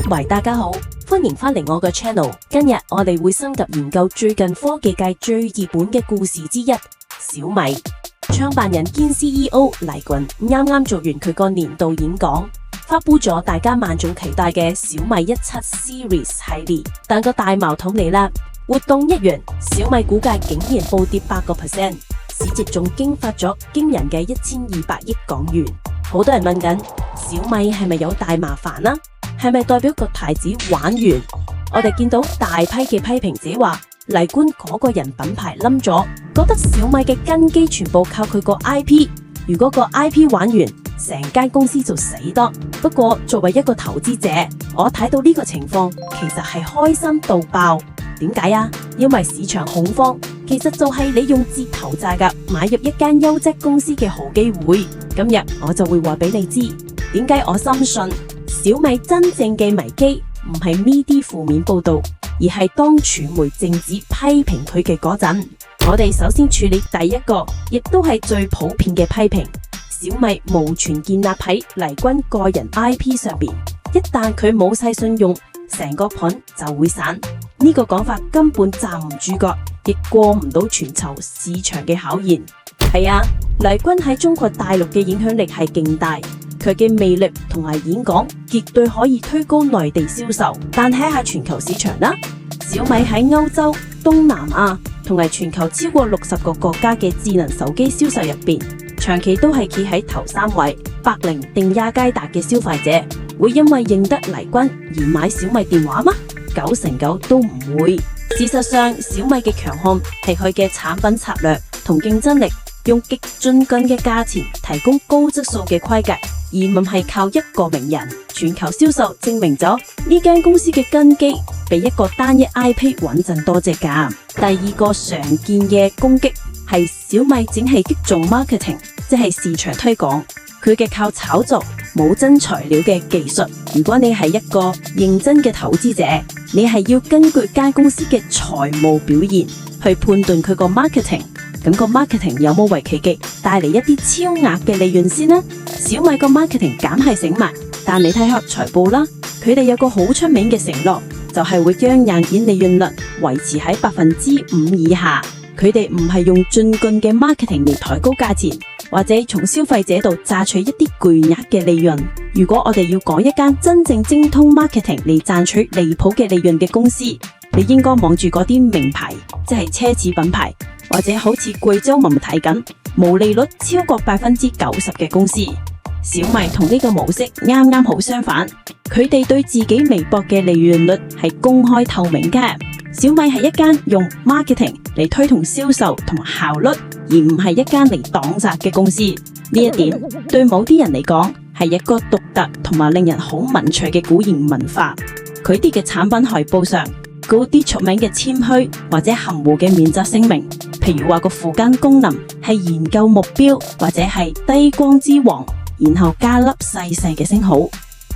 喂，大家好，歡迎返嚟我嘅 channel。今日我哋會深入研究最近科技界最熱門嘅故事之一——小米。創辦人兼 CEO 黎君啱啱做完佢個年度演講，發佈咗大家萬眾期待嘅小米17 Series 系列。但個大矛盾嚟啦，活動一完，小米股價竟然暴跌8%，市值仲蒸發咗驚人嘅1200億港元。好多人問緊，小米係咪有大麻煩啦？係咪代表個牌子玩完？我哋見到大批嘅批評者話，黎君嗰個人品牌冧咗，覺得小米嘅根基全部靠佢個 IP。如果個 IP 玩完，成間公司就死得。不過作為一個投資者，我睇到呢個情況，其實係開心到爆。點解啊？因為市場恐慌，其實就係你用折頭價格買入一間優質公司嘅好機會。今日我就會話俾你知，點解我深信小米真正嘅危機唔係呢啲負面報道，而係當傳媒靜止批評佢嘅嗰陣。我哋首先處理第一個，亦都係最普遍嘅批評：小米無權建立喺黎君個人 IP 上邊，一旦佢冇晒信用，成個盤就會散。呢個講法根本站唔住腳，亦過唔到全球市場嘅考驗。係啊，黎君喺中國大陸嘅影響力係勁大，佢嘅魅力同埋演講絕對可以推高內地銷售。但睇下全球市場啦，小米喺歐洲、東南亞同埋全球超過60個國家嘅智能手機銷售入邊，長期都係企喺頭3位。百靈定亞佳達嘅消費者會因為認得黎君而買小米電話嗎？9成9都唔會。事實上，小米嘅強項係佢嘅產品策略同競爭力，用極進軍嘅價錢提供高質素嘅規格，而唔係靠一個名人。全球銷售證明咗呢間公司嘅根基比一個單一 IP 穩陣多隻㗎。第二個常見嘅攻擊係小米只係擊中 marketing， 即係市場推廣。佢嘅靠炒作冇真材料嘅技術。如果你係一個認真嘅投資者，你係要根據間公司嘅財務表現去判斷佢個 marketing。咁個 marketing 有冇為佢嘅帶嚟一啲超額嘅利潤先呢？小米個 marketing 梗係醒目，但你睇下財報啦，佢哋有個好出名嘅承諾，就係會將硬件利潤率維持喺5%以下。佢哋唔係用進軍嘅 marketing 嚟抬高價錢，或者從消費者度榨取一啲巨額嘅利潤。如果我哋要講一間真正精通 marketing 嚟賺取離譜嘅利潤嘅公司，你應該望住嗰啲名牌，即係奢侈品牌，或者好似貴州文睇緊毛利率超過90%嘅公司。小米同呢個模式啱啱好相反，佢哋對自己微薄嘅利潤率係公開透明嘅。小米係一間用 marketing 嚟推動銷售同效率，而唔係一間嚟擋砸嘅公司。呢一點對某啲人嚟講係一個獨特同埋令人好文趣嘅古言文化。佢哋嘅產品海報上嗰啲出名嘅謙虛或者含糊嘅免責聲明，譬如話個附件功能係研究目標或者係低光之王，然後加粒細細嘅星號。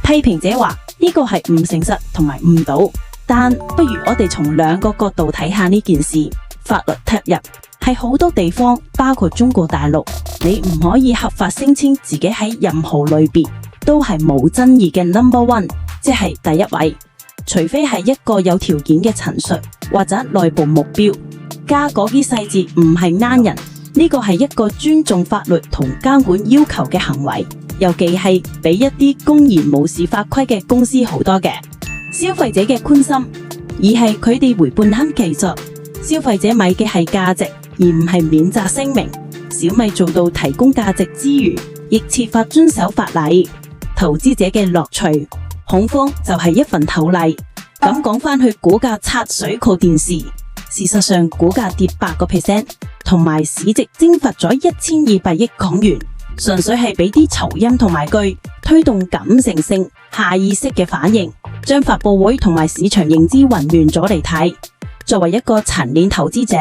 批評者話呢個係唔誠實同埋誤導。但不如我哋從兩個角度睇下呢件事。法律踢入係好多地方，包括中國大陸，你唔可以合法聲稱自己喺任何類別都係冇爭議嘅 No.1， 即係第一位，除非係一個有條件嘅陳述或者內部目標，加嗰啲細節唔係呃人。呢個係一個尊重法律同監管要求嘅行為，尤其係比一啲公然無視法規嘅公司好多嘅。消費者嘅關心，而係佢哋回半坑技術。消費者買嘅係價值，而唔係免責聲明。小米做到提供價值之餘，亦設法遵守法例。投資者嘅樂趣，恐慌就係一份套利。咁講返去股價插水靠電視，事實上股價跌8%，同埋市值蒸發咗1200億港元，純粹係俾啲噪音同埋句推動感性性下意識嘅反應，將發佈會同埋市場認知混亂咗嚟睇。作為一個長鏈投資者，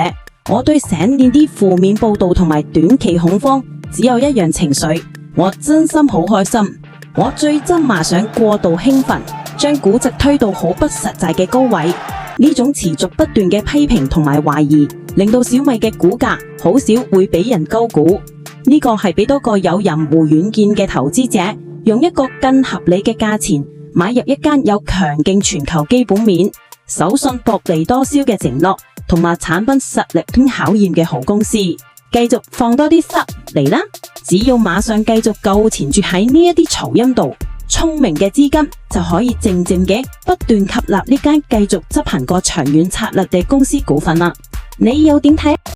我對上年啲負面報道同埋短期恐慌只有一樣情緒，我真心好開心。我最憎馬上過度興奮，將估值推到好不實際嘅高位。呢種持續不斷嘅批評同埋懷疑，令到小米嘅股價好少會俾人高估。呢個係俾多個有人無遠見嘅投資者用一個更合理嘅價錢買入一間有強勁全球基本面、手信薄利多銷嘅承諾同埋產品實力經考驗嘅好公司，繼續放多啲塞嚟啦！只要馬上繼續糾纏住喺呢一啲噪音度，聰明嘅資金就可以靜靜嘅不斷吸納呢間繼續執行過長遠策略嘅公司股份啦。你又點睇？